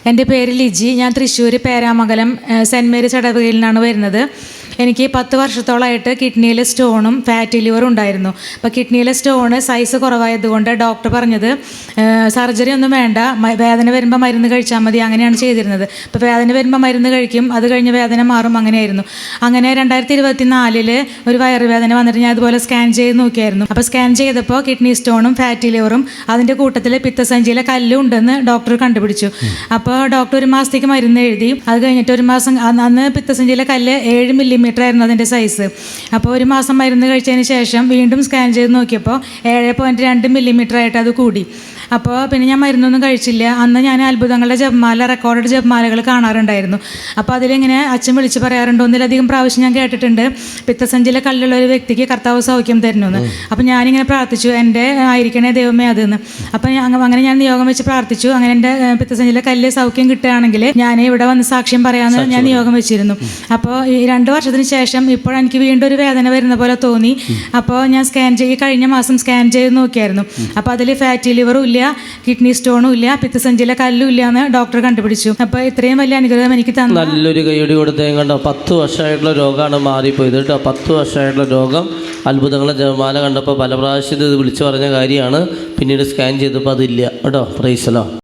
എൻ്റെ പേര് ലിജി. ഞാൻ തൃശ്ശൂർ പേരാമംഗലം സെൻറ്റ് മേരീസ് ഇടവകയിൽ നിന്നാണ് വരുന്നത്. എനിക്ക് 10 വർഷത്തോളമായിട്ട് കിഡ്നിയിൽ സ്റ്റോണും ഫാറ്റി ലിവറും ഉണ്ടായിരുന്നു. അപ്പോൾ കിഡ്നിയിലെ സ്റ്റോണ് സൈസ് കുറവായതുകൊണ്ട് ഡോക്ടർ പറഞ്ഞത് സർജറി ഒന്നും വേണ്ട, വേദന വരുമ്പോൾ മരുന്ന് കഴിച്ചാൽ മതി, അങ്ങനെയാണ് ചെയ്തിരുന്നത്. അപ്പോൾ വേദന വരുമ്പോൾ മരുന്ന് കഴിക്കും, അത് കഴിഞ്ഞ് വേദന മാറും, അങ്ങനെയായിരുന്നു. അങ്ങനെ 2024 ഒരു വയറുവേദന വന്നിട്ട് ഞാൻ അതുപോലെ സ്കാൻ ചെയ്ത് നോക്കിയായിരുന്നു. അപ്പോൾ സ്കാൻ ചെയ്തപ്പോൾ കിഡ്നി സ്റ്റോണും ഫാറ്റി ലിവറും അതിൻ്റെ കൂട്ടത്തിൽ പിത്തസഞ്ചിയിലെ കല്ലും ഉണ്ടെന്ന് ഡോക്ടർ കണ്ടുപിടിച്ചു. അപ്പോൾ ഡോക്ടർ 1 മാസത്തേക്ക് മരുന്ന് എഴുതി. അത് കഴിഞ്ഞിട്ട് 1 മാസം, അന്ന് പിത്തസഞ്ചിയിലെ കല്ല് 7 മില്ലിമീറ്റർ ആയിരുന്നു അതിൻ്റെ സൈസ്. അപ്പോൾ 1 മാസം മരുന്ന് കഴിച്ചതിന് ശേഷം വീണ്ടും സ്കാൻ ചെയ്ത് നോക്കിയപ്പോൾ 7.2 മില്ലിമീറ്റർ ആയിട്ട് അത് കൂടി. അപ്പോൾ പിന്നെ ഞാൻ മരുന്നൊന്നും കഴിച്ചില്ല. അന്ന് ഞാൻ അത്ഭുതങ്ങളുടെ ജപമാല, റെക്കോർഡ് ജപമാലകൾ കാണാറുണ്ടായിരുന്നു. അപ്പോൾ അതിലിങ്ങനെ അച്ഛൻ വിളിച്ച് പറയാറുണ്ട്, ഒന്നിലധികം പ്രാവശ്യം ഞാൻ കേട്ടിട്ടുണ്ട്, പിത്തസഞ്ചിയിലെ കല്ലുള്ള ഒരു വ്യക്തിക്ക് കർത്താവ് സൗഖ്യം തരുന്നു. അപ്പോൾ ഞാനിങ്ങനെ പ്രാർത്ഥിച്ചു, എൻ്റെ ആയിരിക്കണേ ദൈവമേ അതെന്ന്. അപ്പോൾ അങ്ങനെ ഞാൻ നിയോഗം വെച്ച് പ്രാർത്ഥിച്ചു. അങ്ങനെ എൻ്റെ പിത്തസഞ്ചിയിലെ കല്ല് സൗഖ്യം കിട്ടുകയാണെങ്കിൽ ഞാൻ ഇവിടെ വന്ന് സാക്ഷ്യം പറയാമെന്ന് ഞാൻ നിയോഗം വെച്ചിരുന്നു. അപ്പോൾ ഈ 2 വർഷത്തിന് ശേഷം ഇപ്പോഴെനിക്ക് വീണ്ടും ഒരു വേദന വരുന്ന പോലെ തോന്നി. അപ്പോൾ ഞാൻ കഴിഞ്ഞ മാസം സ്കാൻ ചെയ്ത് നോക്കിയായിരുന്നു. അപ്പോൾ അതിൽ ഫാറ്റി ലിവറും ഇല്ല, കിഡ്നി സ്റ്റോണും ഇല്ല, പിത്തസഞ്ചിയിലെ കല്ലും ഇല്ല എന്ന് ഡോക്ടർ കണ്ടുപിടിച്ചു. അപ്പോൾ ഇത്രയും വലിയ അനുഗ്രഹം എനിക്ക് തന്നു. നല്ലൊരു കൈയടി കൊടുത്തേ കണ്ടോ. 10 വർഷമായിട്ടുള്ള രോഗമാണ് മാറിപ്പോയത് കേട്ടോ. 10 വർഷമായിട്ടുള്ള രോഗം അത്ഭുതങ്ങളെ ജപമാല കണ്ടപ്പോൾ പല പ്രാവശ്യം ഇത് വിളിച്ചു പറഞ്ഞ കാര്യമാണ്. പിന്നീട് സ്കാൻ ചെയ്തപ്പോൾ അതില്ല കേട്ടോ. Praise the Lord.